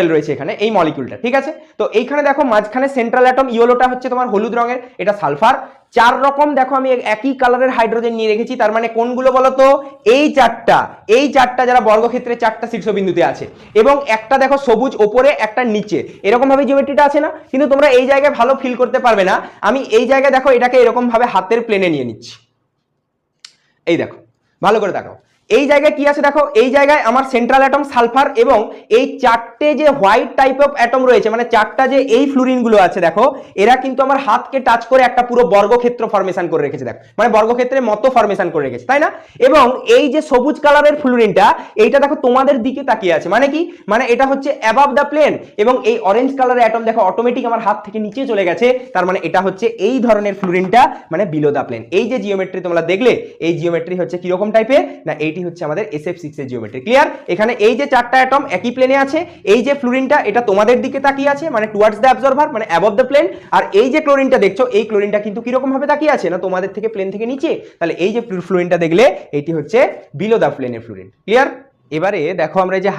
রয়েছে এখানে এই মলিকিউলটা, ঠিক আছে। তো এইখানে দেখো মাঝখানে সেন্ট্রাল অ্যাটম ইয়েলোটা হচ্ছে তোমার হলুদ রঙের, এটা সালফার। 4 রকম দেখো আমি একই কালারের হাইড্রোজেন নিয়ে রেখেছি, তার মানে কোনগুলো বলতো, এই চারটা যারা বর্গক্ষেত্রে 4টা শীর্ষবিন্দুতে আছে, এবং একটা দেখো সবুজ ওপরে একটা নিচে, এরকম ভাবে জিওমেট্রিটা আছে না। কিন্তু তোমরা এই জায়গায় ভালো ফিল করতে পারবে না, আমি এই জায়গায় দেখো এটাকে এরকম ভাবে হাতের প্লেনে নিয়ে নিচ্ছি। এই দেখো ভালো করে দেখো এই জায়গায় কি আছে, দেখো এই জায়গায় আমার সেন্ট্রাল অ্যাটম সালফার, এবং এই 4টে যে হোয়াইট টাইপ অফ অ্যাটম রয়েছে, মানে 4টা যে এই ফ্লুরিন গুলো আছে, দেখো এরা কিন্তু আমার হাতকে টাচ করে একটা পুরো বর্গক্ষেত্র ফরমেশন করে রেখেছে, দেখো মানে বর্গক্ষেত্রের মতো ফরমেশন করে রেখেছে, তাই না। এবং এই যে সবুজ কালারের ফ্লুরিনটা, এইটা দেখো তোমাদের দিকে তাকিয়ে আছে, মানে কি, মানে এটা হচ্ছে অ্যাবাভ দ্য প্লেন, এবং এই অরেঞ্জ কালারের অ্যাটম দেখো অটোমেটিক আমার হাত থেকে নিচে চলে গেছে, তার মানে এটা হচ্ছে এই ধরনের ফ্লুরিনটা, মানে বিলো দ্য প্লেন। এই যে জিওমেট্রি তোমরা দেখলে, এই জিওমেট্রি হচ্ছে কিরকম টাইপের না, এইটি হচ্ছে আমাদের SF6 এর জিওমেট্রি। ক্লিয়ার? এখানে এই যে 4টা অ্যাটম একই প্লেনে আছে, এই যে ফ্লুরিনটা এটা তোমাদের দিকে তাকিয়ে আছে, মানে টুয়ার্ডস দ্য অ্যাবজর্ভার, মানে অ্যাবভ দ্য প্লেন। আর এই যে ক্লোরিনটা দেখছো, এই ক্লোরিনটা কিন্তু কিরকম ভাবে তাকিয়ে আছে না, তোমাদের থেকে প্লেন থেকে নিচে। তাহলে এই যে ফ্লুরিনটা দেখলে, এটি হচ্ছে বিলো দ্য প্লেনের ফ্লুরিন। ক্লিয়ার? এবারে দেখো আমরা এই যে